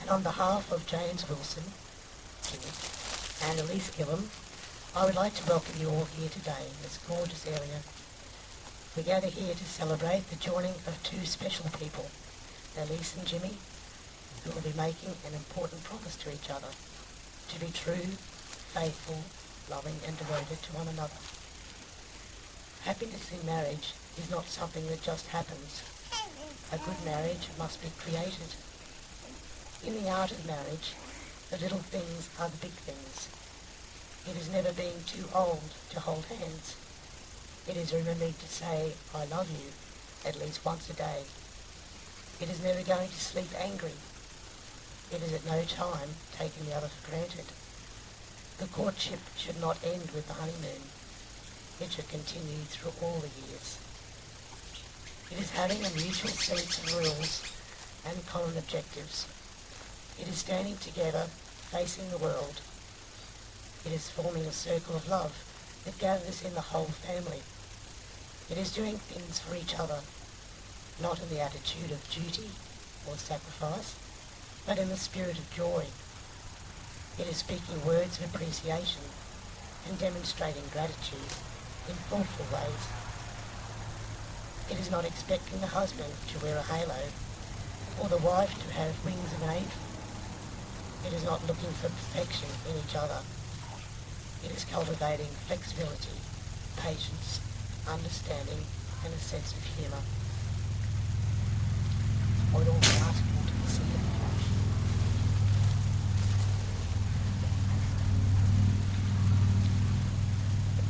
And on behalf of James Wilson, Jimmy, and Elise Gillum, I would like to welcome you all here today in this gorgeous area. We gather here to celebrate the joining of two special people, Elise and Jimmy, who will be making an important promise to each other, to be true, faithful, loving and devoted to one another. Happiness in marriage is not something that just happens. A good marriage must be created. In the art of marriage, the little things are the big things. It is never being too old to hold hands. It is remembering to say, I love you, at least once a day. It is never going to sleep angry. It is at no time taking the other for granted. The courtship should not end with the honeymoon. It should continue through all the years. It is having a mutual sense of rules and common objectives. It is standing together, facing the world. It is forming a circle of love that gathers in the whole family. It is doing things for each other, not in the attitude of duty or sacrifice, but in the spirit of joy. It is speaking words of appreciation and demonstrating gratitude in thoughtful ways. It is not expecting the husband to wear a halo or the wife to have wings of an angel. It is not looking for perfection in each other. It is cultivating flexibility, patience, understanding and a sense of humour. I would also ask you to consider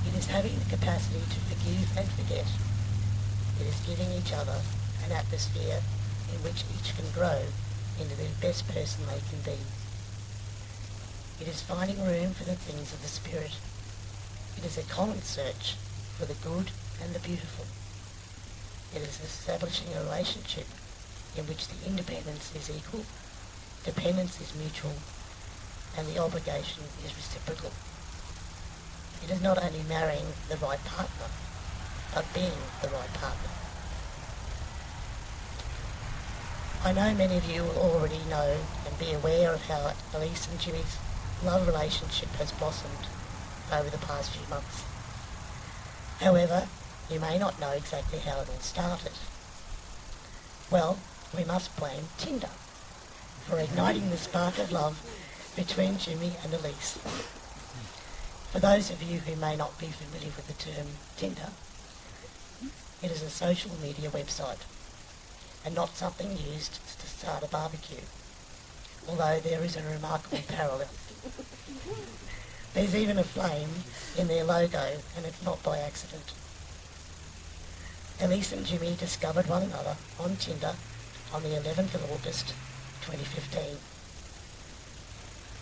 it is having the capacity to forgive and forget. It is giving each other an atmosphere in which each can grow into the best person they can be. It is finding room for the things of the spirit. It is a common search for the good and the beautiful. It is establishing a relationship in which the independence is equal, dependence is mutual, and the obligation is reciprocal. It is not only marrying the right partner, but being the right partner. I know many of you will already know and be aware of how Elise and Jimmy's love relationship has blossomed over the past few months. However, you may not know exactly how it all started. Well, we must blame Tinder for igniting the spark of love between Jimmy and Elise. For those of you who may not be familiar with the term Tinder, it is a social media website and not something used to start a barbecue, although there is a remarkable parallel. There's even a flame in their logo, and it's not by accident. Elise and Jimmy discovered one another on Tinder on the 11th of August 2015.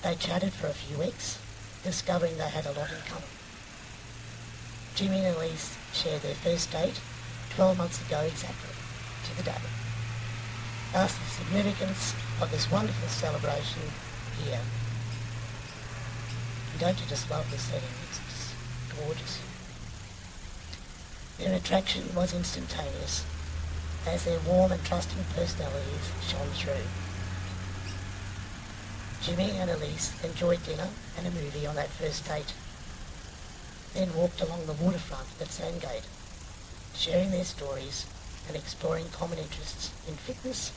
They chatted for a few weeks, discovering they had a lot in common. Jimmy and Elise shared their first date 12 months ago exactly, to the day. Thus the significance of this wonderful celebration here. And don't you just love the setting? It's just gorgeous. Their attraction was instantaneous, as their warm and trusting personalities shone through. Jimmy and Elise enjoyed dinner and a movie on that first date, then walked along the waterfront at Sandgate, sharing their stories and exploring common interests in fitness,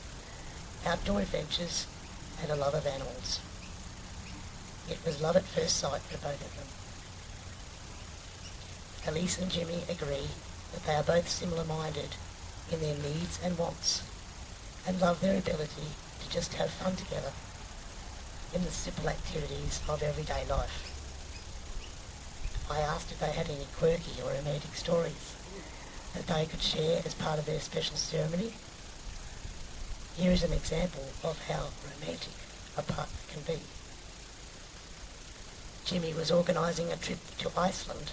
outdoor adventures and a love of animals. It was love at first sight for both of them. Elise and Jimmy agree that they are both similar-minded in their needs and wants, and love their ability to just have fun together in the simple activities of everyday life. I asked if they had any quirky or romantic stories that they could share as part of their special ceremony. Here is an example of how romantic a partner can be. Jimmy was organising a trip to Iceland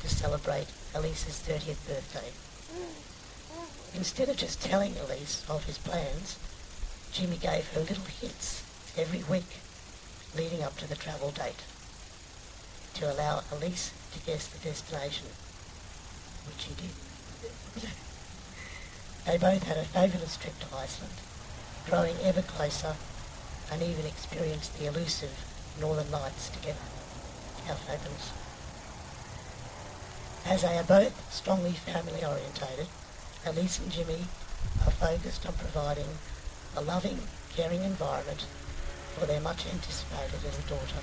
to celebrate Elise's 30th birthday. Instead of just telling Elise of his plans, Jimmy gave her little hints every week leading up to the travel date to allow Elise to guess the destination, which he did. They both had a fabulous trip to Iceland, growing ever closer and even experience the elusive Northern Lights together. How fabulous. As they are both strongly family orientated, Elise and Jimmy are focused on providing a loving, caring environment for their much anticipated little daughter.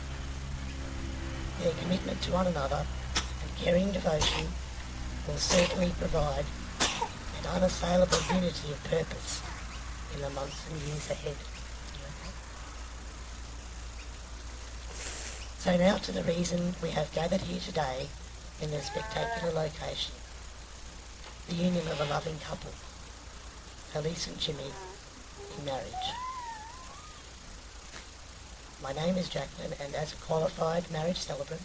Their commitment to one another and caring devotion will certainly provide an unassailable unity of purpose in the months and years ahead. So now to the reason we have gathered here today in this spectacular location, the union of a loving couple, Elise and Jimmy, in marriage. My name is Jacqueline, and as a qualified marriage celebrant,